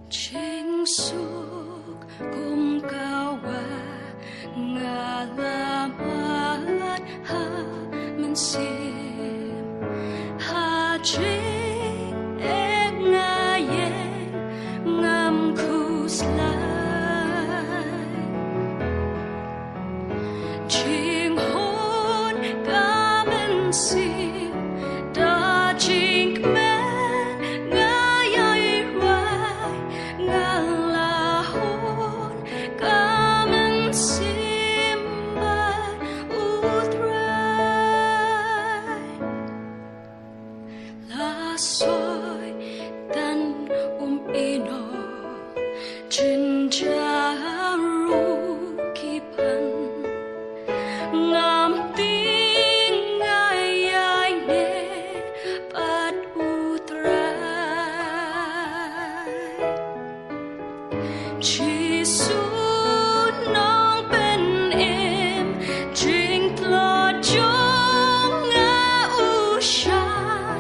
Chính suốt cùng cao và ngalamat ha mensim ha jing ngayen ngam kuslai jing hon ka mensim da jing soi tan ino jinjaru kipan ngam ting ai ai ne pat utrai chi su nong pen em jing tlo jong nga u shan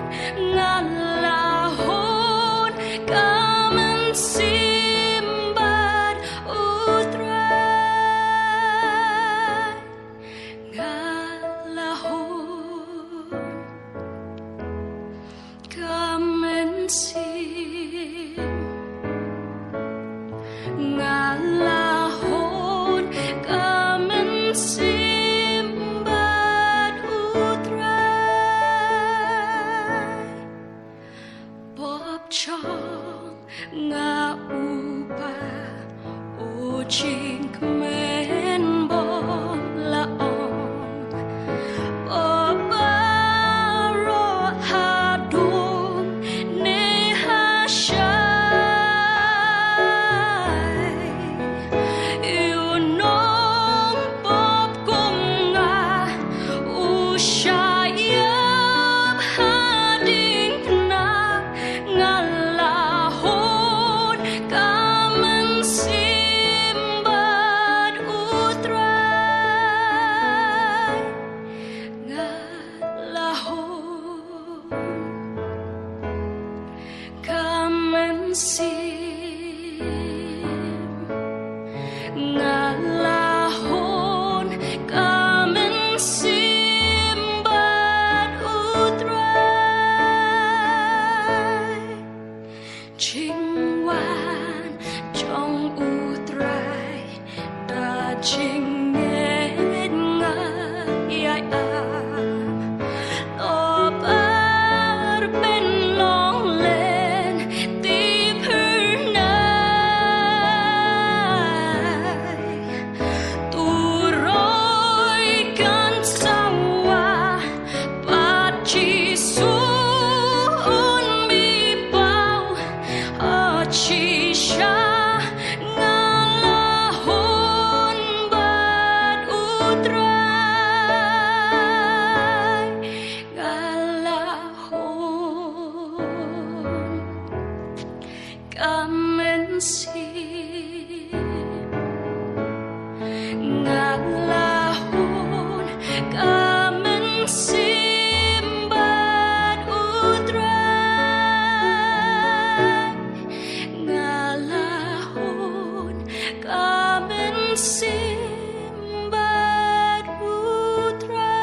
ngalahon kamen simbat utrai ngalahon kamen sim ngalahon kamen simbat utrai bop chong nga upa o ching men bom la on ro ha dum ne ha shai you nong bop kum nga u shai yap ha ding na ngalahon kamen simbat utrai ngalahon kamen sim ngalahon kamen simbat utrai Chingwan trong utrai da chingen nga yai lo par ben long len ti pernai tu roi kan sawa pat chi su un mi pau chi sha ngalahon bat utrai ngalahon kamen sim ngalahon kamen simbat utrai ngalahon kamen simbat utrai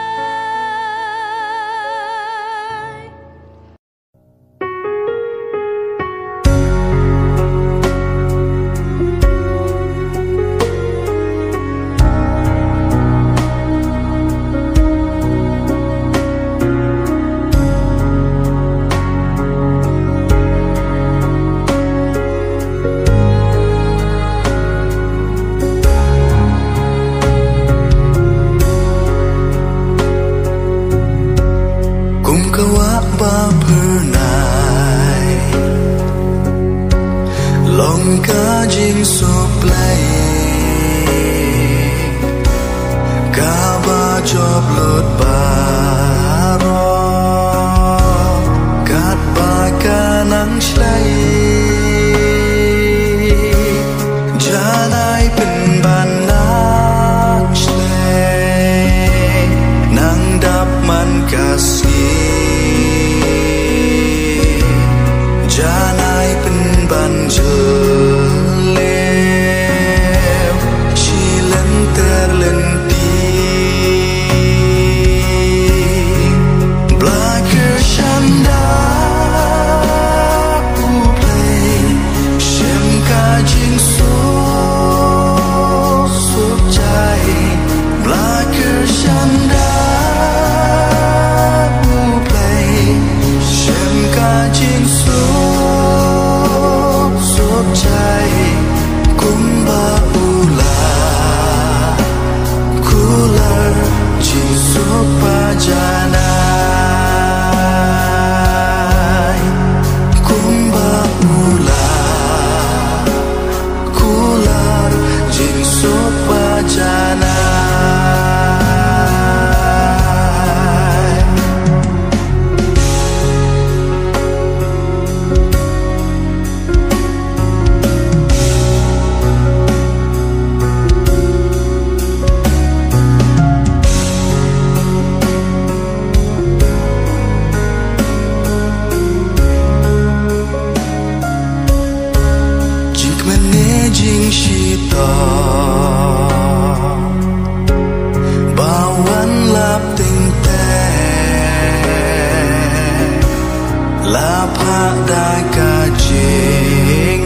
Long ka jing so play ka ba job lot ba ro kat ba ka nang shlai janai pen ban nak shlai nang dap man kasih janai pen ban jelek Silen terlenting Blaker shanda uplay Shem kajing sup jai Blaker shanda uplay Shem kajing sup jai Kumba ula Kular jing sup pajanai Kumba ula Kular jing sup pajanai Managing shita Bawan lap ting te Lap hak da kajing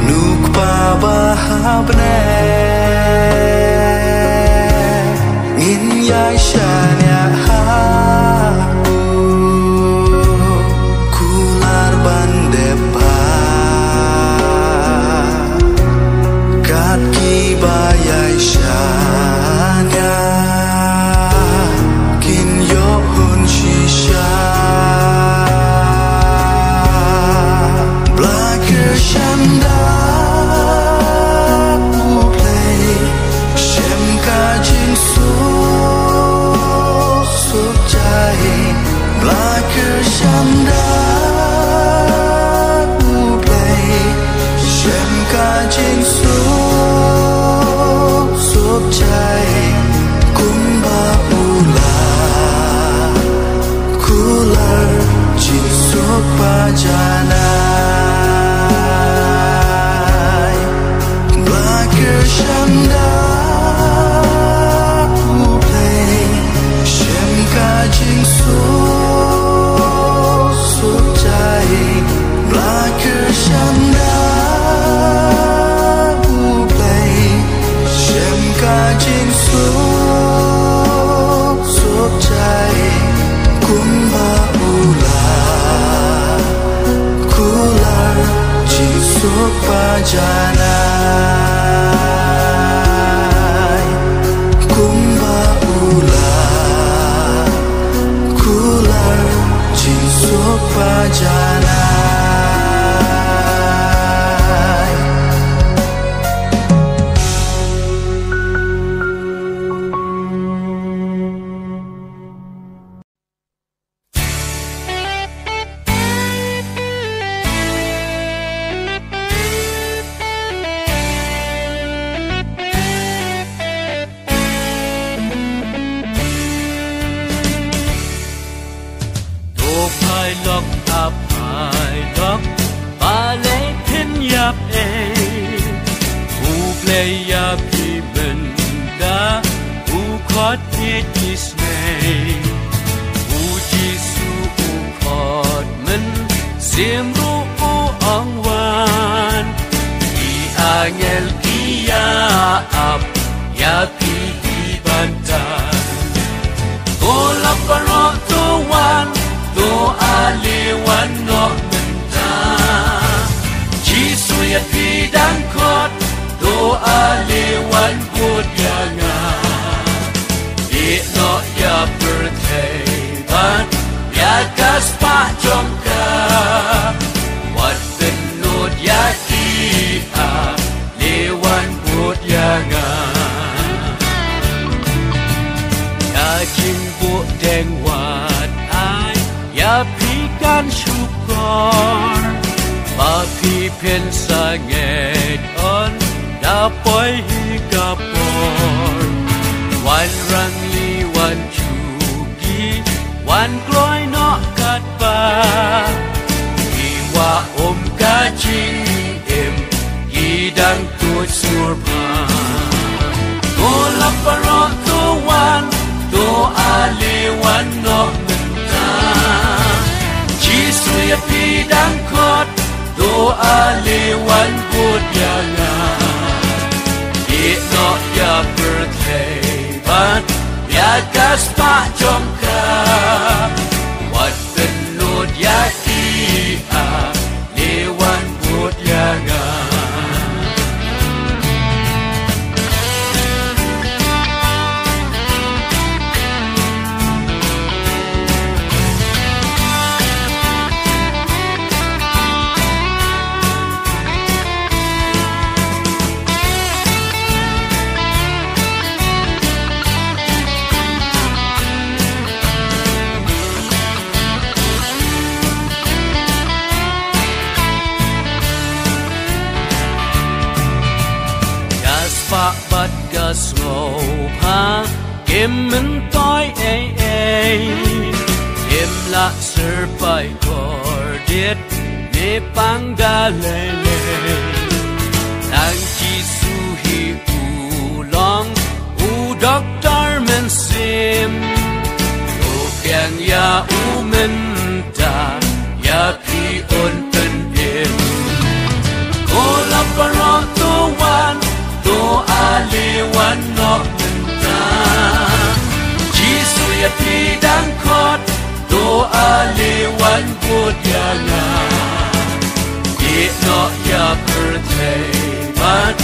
Nuk pa bahab ne Ngin yai shanya haku Kular bandepa Ki bayai shanya kin yo hun shisha Blacker shanda uplay Shem kajing sup jai Blacker shanda uplay Shem kajing sup jai Kumba ula Kular jing sup pajanai Blacker shanda uplay Shem kajing sup jai Blacker shanda uplay Shem kajing sup jai Kumba ula Kular jing sup pajanai Kumba ula Kular jing sup pajanai Wan gloi no kat ba Iwa o yakas pa jomka wat penut yaki a lewan put yaga Pak bat gas ngopa Kimmen toy Kim la serpai kordit Ne panggalele Nang jisuhi ulong U doktor mensim O kyang ya umenta Ya pi on penim O la parotuan Do aliwan no menta Jisu ya tidang kot Do aliwan pudyana Di no ya pertebat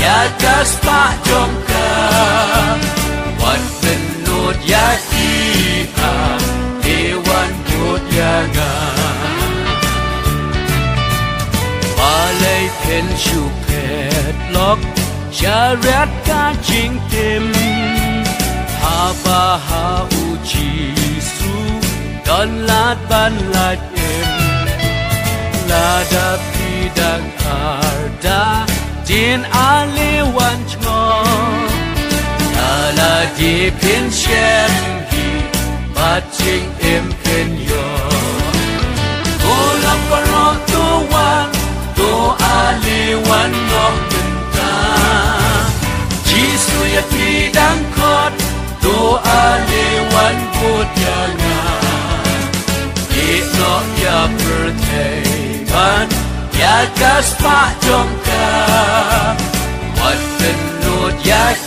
Ya kaspa jomka Wan penut ya ia Dewan pudyana Balai penshu pedlok Syariat kajing tim Haba hau jisu Don lat ban lat im Lada pidang arda Din aliwan chmo Lala di pin shem hi Baching im pin yo Ola parotuan Do aliwan no Jisu ya tidang kot Do aliwan pudyana Ikno ya perteban Ya kaspa jomka Wat penut ya